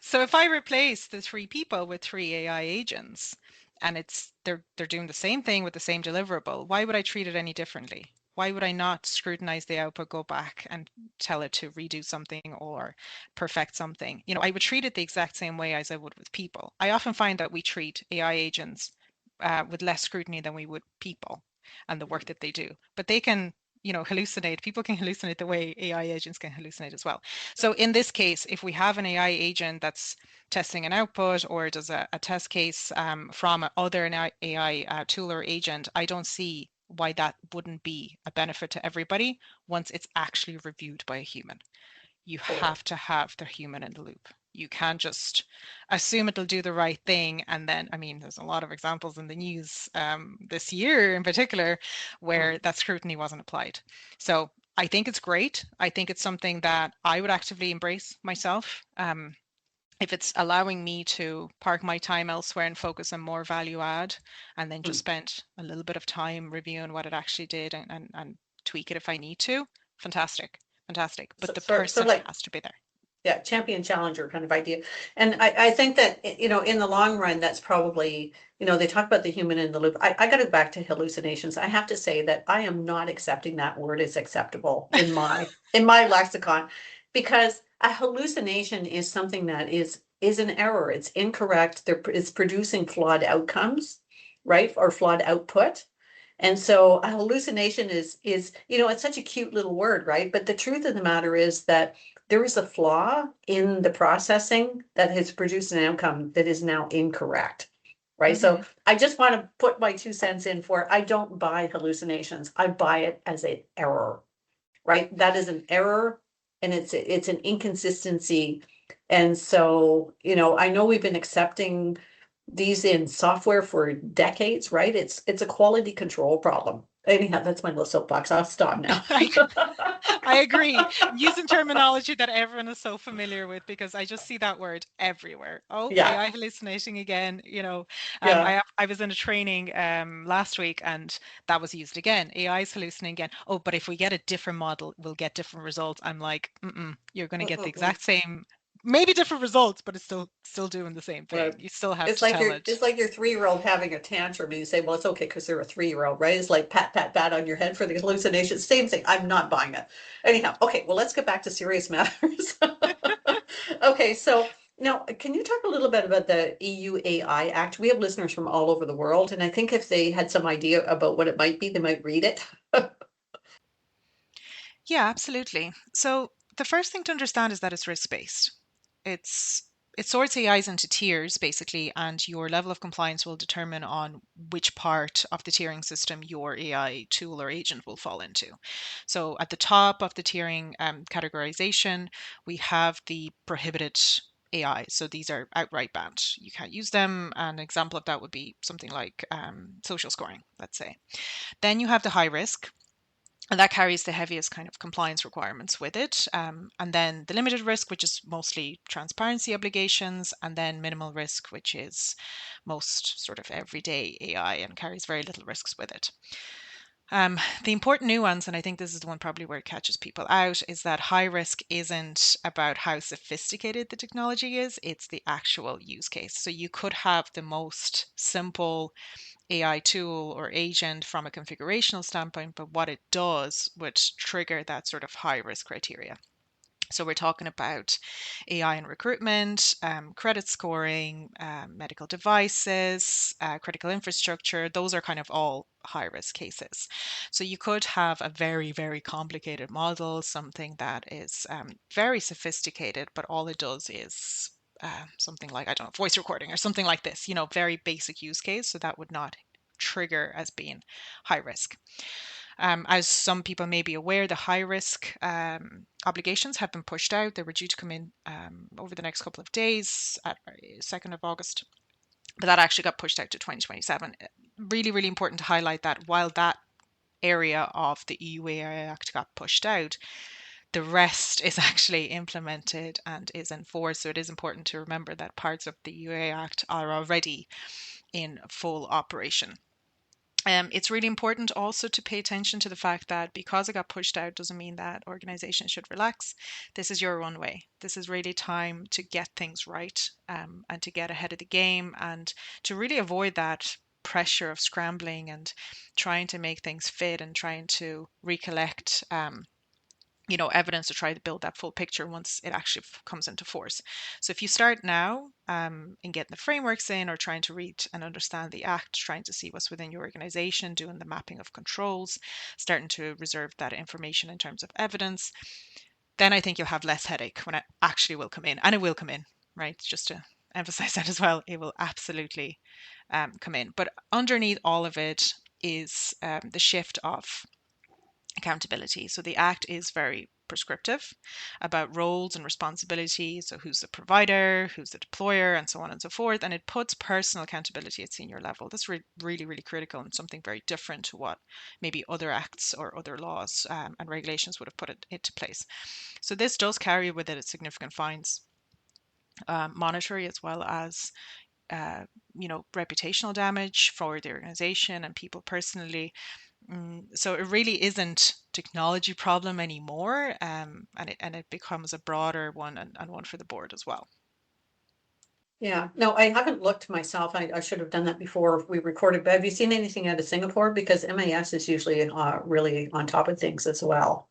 So if I replace the 3 people with 3 AI agents, and they're doing the same thing with the same deliverable, why would I treat it any differently? Why would I not scrutinize the output, go back and tell it to redo something or perfect something? I would treat it the exact same way as I would with people. I often find that we treat AI agents with less scrutiny than we would people and the work that they do. But they can, hallucinate. People can hallucinate the way AI agents can hallucinate as well. So in this case, if we have an AI agent that's testing an output or does a test case from other AI tool or agent, I don't see why that wouldn't be a benefit to everybody once it's actually reviewed by a human. You have to have the human in the loop. You can't just assume it'll do the right thing. And then, there's a lot of examples in the news this year in particular where that scrutiny wasn't applied. So I think it's great. I think it's something that I would actively embrace myself. If it's allowing me to park my time elsewhere and focus on more value add, and then just spend a little bit of time reviewing what it actually did and tweak it if I need to, fantastic. But the person has to be there. Yeah, champion challenger kind of idea. And I think that, in the long run, that's probably, they talk about the human in the loop. I got to go back to hallucinations. I have to say that I am not accepting that word as acceptable in my lexicon. because a hallucination is something that is an error. It's incorrect. It's producing flawed outcomes, right? Or flawed output. And so a hallucination is, it's such a cute little word, right? But the truth of the matter is that there is a flaw in the processing that has produced an outcome that is now incorrect. Right. So I just want to put my 2 cents in for I don't buy hallucinations. I buy it as an error. Right. That is an error, and it's an inconsistency. And so, I know we've been accepting these in software for decades, right? It's a quality control problem. Anyhow, that's my little soapbox. I'll stop now. I agree. Using terminology that everyone is so familiar with, because I just see that word everywhere. Oh, Yeah. AI hallucinating again. Yeah. I was in a training last week, and that was used again. AI is hallucinating again. Oh, but if we get a different model, we'll get different results. I'm like, you're going to get the exact same, maybe different results, but it's still doing the same thing. Right. You still have It's to like tell your it. it's like your 3-year-old having a tantrum, and you say, "Well, it's okay because they're a 3-year-old," right? It's like pat, pat, pat on your head for the hallucination. Same thing. I'm not buying it. Anyhow, okay. Well, let's get back to serious matters. Okay, so now can you talk a little bit about the EU AI Act? We have listeners from all over the world, and I think if they had some idea about what it might be, they might read it. Yeah, absolutely. So the first thing to understand is that it's risk-based. It's it sorts AIs into tiers basically, and your level of compliance will determine on which part of the tiering system your AI tool or agent will fall into. So at the top of the tiering categorization, we have the prohibited AI. So these are outright banned. You can't use them. An example of that would be something like social scoring, let's say. Then you have the high risk, and that carries the heaviest kind of compliance requirements with it. And then the limited risk, which is mostly transparency obligations, and then minimal risk, which is most sort of everyday AI and carries very little risks with it. The important nuance, and I think this is the one probably where it catches people out, is that high risk isn't about how sophisticated the technology is, it's the actual use case. So you could have the most simple AI tool or agent from a configurational standpoint, but what it does would trigger that sort of high risk criteria. So we're talking about AI in recruitment, credit scoring, medical devices, critical infrastructure. Those are kind of all high risk cases. So you could have a very, very complicated model, something that is very sophisticated, but all it does is something like, I don't know, voice recording or something like this, very basic use case. So that would not trigger as being high risk. As some people may be aware, the high risk obligations have been pushed out. They were due to come in over the next couple of days at 2nd of August, but that actually got pushed out to 2027. Really, really important to highlight that while that area of the EU AI Act got pushed out, the rest is actually implemented and is enforced. So it is important to remember that parts of the EU AI Act are already in full operation. It's really important also to pay attention to the fact that because it got pushed out doesn't mean that organizations should relax. This is your runway. This is really time to get things right, and to get ahead of the game and to really avoid that pressure of scrambling and trying to make things fit and trying to recollect evidence to try to build that full picture once it actually comes into force. So if you start now in getting the frameworks in or trying to read and understand the act, trying to see what's within your organization, doing the mapping of controls, starting to reserve that information in terms of evidence, then I think you'll have less headache when it actually will come in. And it will come in, right? Just to emphasize that as well, it will absolutely come in. But underneath all of it is the shift of accountability. So the Act is very prescriptive about roles and responsibilities. So who's the provider, who's the deployer, and so on and so forth. And it puts personal accountability at senior level. That's really, really critical and something very different to what maybe other acts or other laws and regulations would have put it into place. So this does carry with it significant fines, monetary as well as reputational damage for the organization and people personally. So it really isn't technology problem anymore, and it becomes a broader one and one for the board as well. Yeah, no, I haven't looked myself. I should have done that before we recorded. But have you seen anything out of Singapore? Because MAS is usually really on top of things as well.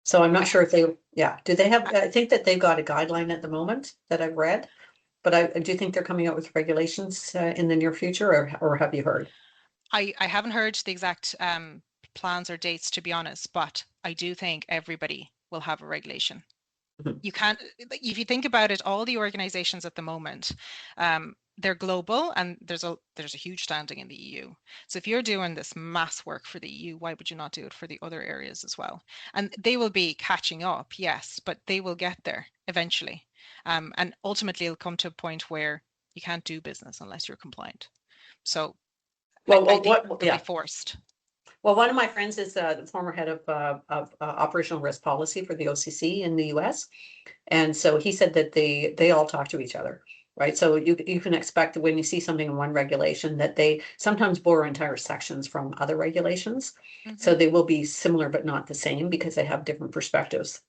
So I'm not sure if do they have, I think that they've got a guideline at the moment that I've read, but I do think they're coming out with regulations in the near future, or have you heard? I haven't heard the exact plans or dates, to be honest, but I do think everybody will have a regulation. Mhm. You can't, if you think about it, all the organizations at the moment, they're global and there's a huge standing in the EU. So if you're doing this mass work for the EU, why would you not do it for the other areas as well? And they will be catching up, yes, but they will get there eventually. And ultimately it'll come to a point where you can't do business unless you're compliant. So I think they'll be forced. Well, one of my friends is the former head of operational risk policy for the OCC in the US. And so he said that they all talk to each other, right? So you can expect that when you see something in one regulation that they sometimes borrow entire sections from other regulations. So Hmm. they will be similar but not the same because they have different perspectives.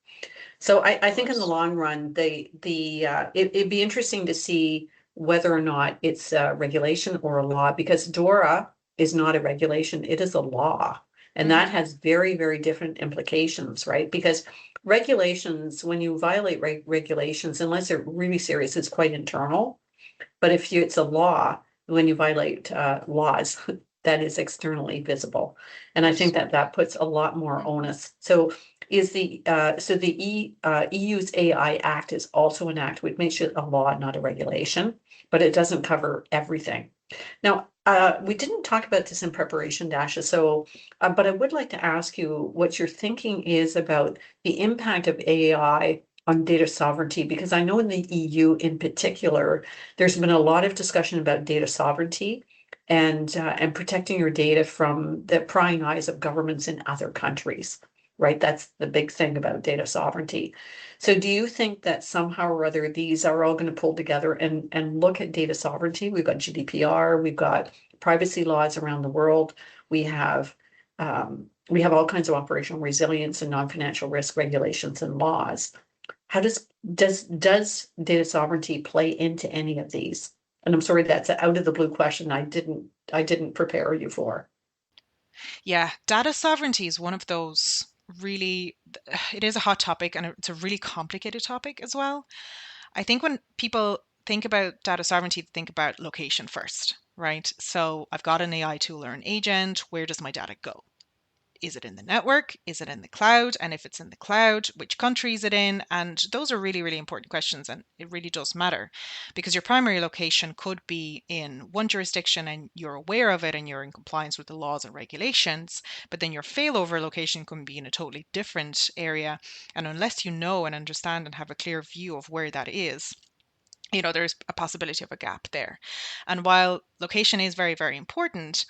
So I think in the long run, it'd be interesting to see whether or not it's a regulation or a law, because DORA is not a regulation, it is a law. And that Hmm. has very, very different implications, right? Because regulations, when you violate regulations, unless they're really serious, it's quite internal. But if it's a law, when you violate laws, that is externally visible. And I think Yes. that that puts a lot more Hmm. onus. So the EU's AI Act is also an act which makes it a law, not a regulation, but it doesn't cover everything. Now, we didn't talk about this in preparation, Dasha. So, but I would like to ask you what your thinking is about the impact of AI on data sovereignty, because I know in the EU in particular, there's been a lot of discussion about data sovereignty and protecting your data from the prying eyes of governments in other countries, right? That's the big thing about data sovereignty. So do you think that somehow or other these are all going to pull together and look at data sovereignty? We've got GDPR, we've got privacy laws around the world, we have all kinds of operational resilience and non-financial risk regulations and laws. How does data sovereignty play into any of these? And I'm sorry, that's an out of the blue question I didn't prepare you for. Yeah, data sovereignty is one of those really, it is a hot topic and it's a really complicated topic as well. I think when people think about data sovereignty, they think about location first, right? So I've got an AI tool or an agent. Where does my data go? Is it in the network? Is it in the cloud? And if it's in the cloud, which country is it in? And those are really, really important questions. And it really does matter because your primary location could be in one jurisdiction and you're aware of it and you're in compliance with the laws and regulations. But then your failover location can be in a totally different area. And unless you know and understand and have a clear view of where that is, there's a possibility of a gap there. And while location is very, very important,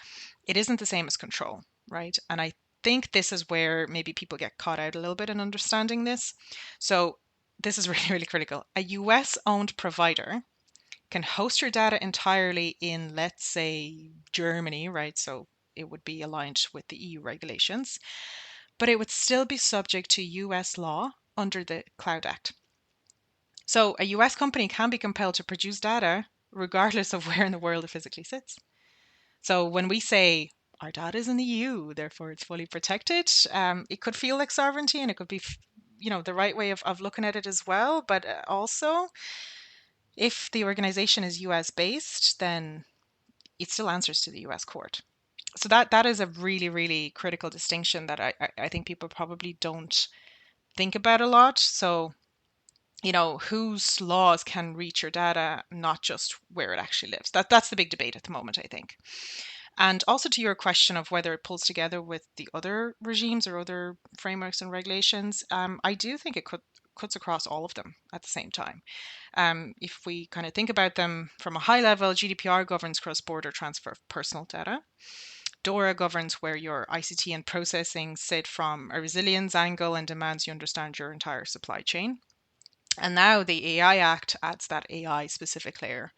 it isn't the same as control, right? And I think this is where maybe people get caught out a little bit in understanding this. So this is really, really critical. A US owned provider can host your data entirely in, let's say, Germany, right? So it would be aligned with the EU regulations, but it would still be subject to US law under the Cloud Act. So a US company can be compelled to produce data regardless of where in the world it physically sits. So when we say our data is in the EU, therefore it's fully protected, it could feel like sovereignty and it could be, the right way of looking at it as well. But also, if the organization is US based, then it still answers to the US court. So that is a really, really critical distinction that I think people probably don't think about a lot. So whose laws can reach your data, not just where it actually lives. That's the big debate at the moment, I think. And also to your question of whether it pulls together with the other regimes or other frameworks and regulations, I do think it cuts across all of them at the same time. If we kind of think about them from a high level, GDPR governs cross-border transfer of personal data. DORA governs where your ICT and processing sit from a resilience angle and demands you understand your entire supply chain. And now the AI Act adds that AI specific layer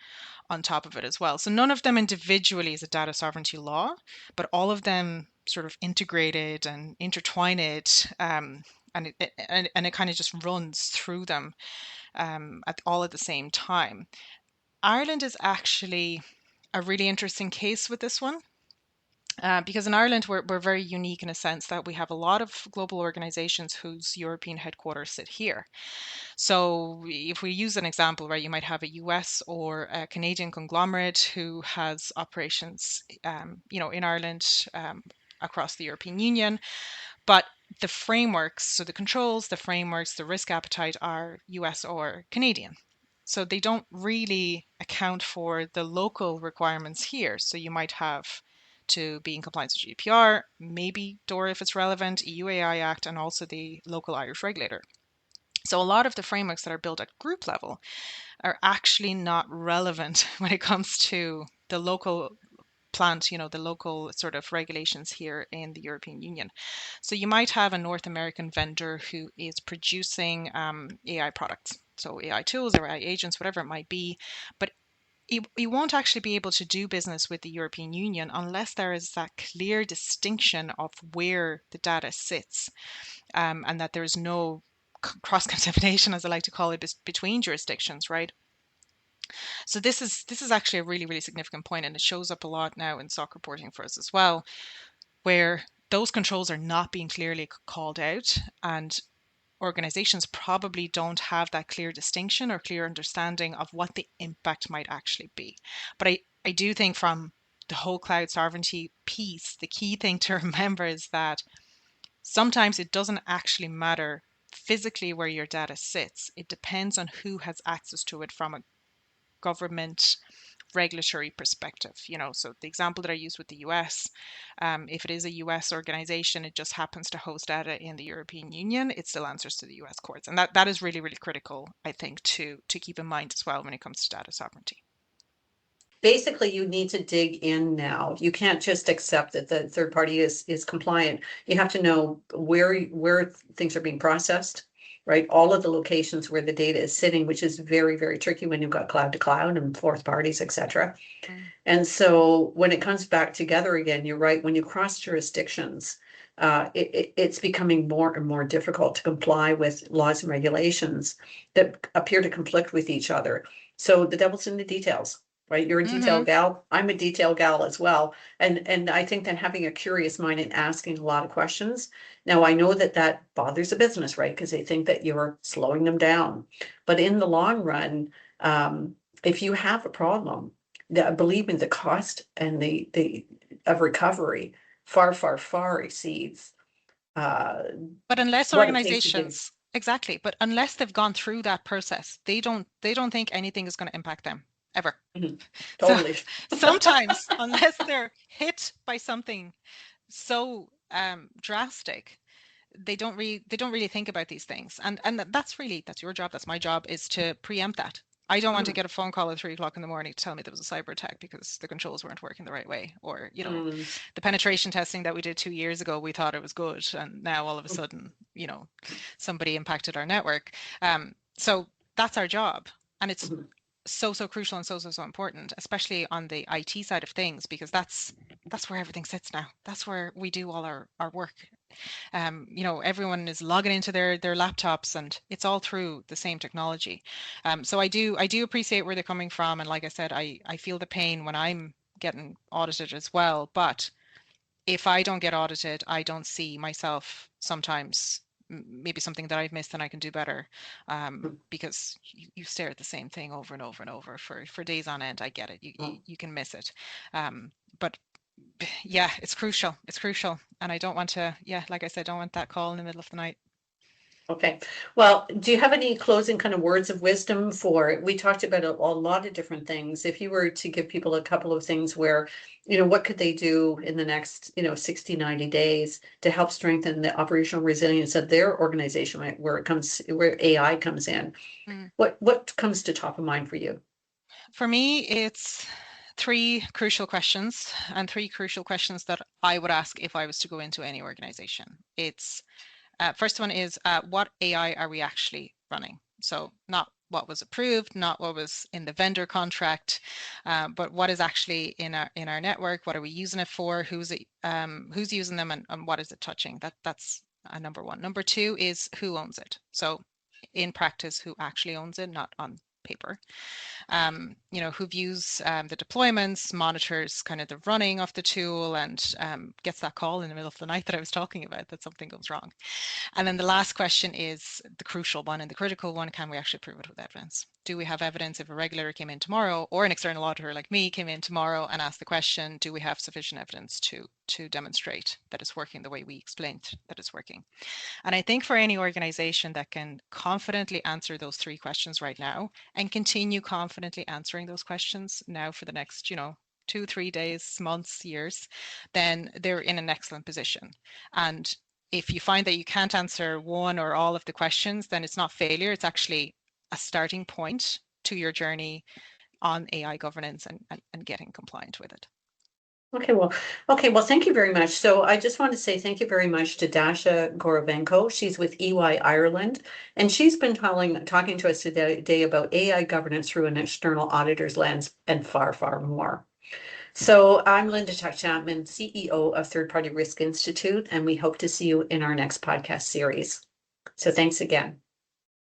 on top of it as well. So none of them individually is a data sovereignty law, but all of them sort of integrated and intertwined, and it kind of just runs through them at the same time. Ireland is actually a really interesting case with this one. Because in Ireland, we're very unique in a sense that we have a lot of global organizations whose European headquarters sit here. So if we use an example, right, you might have a US or a Canadian conglomerate who has operations, in Ireland, across the European Union, but the frameworks, so the controls, the frameworks, the risk appetite are US or Canadian. So they don't really account for the local requirements here. So you might have to be in compliance with GDPR, maybe DORA if it's relevant, EU AI Act, and also the local Irish regulator. So a lot of the frameworks that are built at group level are actually not relevant when it comes to the local plant, the local sort of regulations here in the European Union. So you might have a North American vendor who is producing AI products, so AI tools or AI agents, whatever it might be, but you won't actually be able to do business with the European Union unless there is that clear distinction of where the data sits, and that there is no cross-contamination, as I like to call it, between jurisdictions, right? So this is actually a really, really significant point, and it shows up a lot now in SOC reporting for us as well, where those controls are not being clearly called out, and organizations probably don't have that clear distinction or clear understanding of what the impact might actually be. But I do think from the whole cloud sovereignty piece, the key thing to remember is that sometimes it doesn't actually matter physically where your data sits. It depends on who has access to it from a government regulatory perspective. So the example that I used with the US, if it is a US organization, it just happens to host data in the European Union, it still answers to the US courts. And that is really, really critical, I think, to keep in mind as well when it comes to data sovereignty. Basically, you need to dig in now. You can't just accept that the third party is compliant. You have to know where things are being processed, right? All of the locations where the data is sitting, which is very, very tricky when you've got cloud to cloud and fourth parties, etc. And so when it comes back together again, you're right, when you cross jurisdictions, it's becoming more and more difficult to comply with laws and regulations that appear to conflict with each other. So the devil's in the details, right? You're a detail gal. I'm a detail gal as well. And I think that having a curious mind and asking a lot of questions. Now, I know that bothers a business, right? Because they think that you're slowing them down. But in the long run, if you have a problem, believe me, the cost and the of recovery far exceeds But unless what it takes to get. organizations, exactly, but unless they've gone through that process, they don't think anything is going to impact them ever. So Totally. sometimes, unless they're hit by something so drastic, they don't really think about these things, and that's your job, that's my job, is to preempt that. I don't want to get a phone call at 3 o'clock in the morning to tell me there was a cyber attack because the controls weren't working the right way, or the penetration testing that we did 2 years ago, we thought it was good, and now all of a sudden somebody impacted our network. So that's our job, and it's so crucial and so important, especially on the IT side of things, because that's where everything sits now. That's where we do all our work. Everyone is logging into their laptops, and it's all through the same technology. So I do appreciate where they're coming from, and like I said, I feel the pain when I'm getting audited as well. But if I don't get audited, I don't see myself sometimes maybe something that I've missed and I can do better, because you stare at the same thing over and over and over for days on end. I get it. You can miss it. But yeah, it's crucial. It's crucial. And I don't want to, yeah, like I said, don't want that call in the middle of the night. Okay. Well, do you have any closing kind of words of wisdom for, we talked about a lot of different things. If you were to give people a couple of things where, what could they do in the next, 60, 90 days to help strengthen the operational resilience of their organization where AI comes in? What comes to top of mind for you? For me, it's three crucial questions, and three crucial questions that I would ask if I was to go into any organization. It's first one is, what AI are we actually running? So not what was approved, not what was in the vendor contract, but what is actually in our network. What are we using it for? Who's using them, and what is it touching? That's number one. Number two is who owns it. So in practice, who actually owns it, not on paper. Who views the deployments, monitors kind of the running of the tool, and gets that call in the middle of the night that I was talking about, that something goes wrong. And then the last question is the crucial one and the critical one: can we actually prove it with evidence? Do we have evidence if a regulator came in tomorrow, or an external auditor like me came in tomorrow and asked the question, do we have sufficient evidence to demonstrate that it's working the way we explained that it's working? And I think for any organization that can confidently answer those three questions right now and continue confidently answering those questions now for the next, 2, 3 days, months, years, then they're in an excellent position. And if you find that you can't answer one or all of the questions, then it's not failure. It's actually a starting point to your journey on AI governance and getting compliant with it. Okay, well, thank you very much. So I just want to say thank you very much to Dasha Gorovenco. She's with EY Ireland, and she's been talking to us today about AI governance through an external auditor's lens and far, far more. So I'm Linda Tuck Chapman, CEO of Third Party Risk Institute, and we hope to see you in our next podcast series. So thanks again.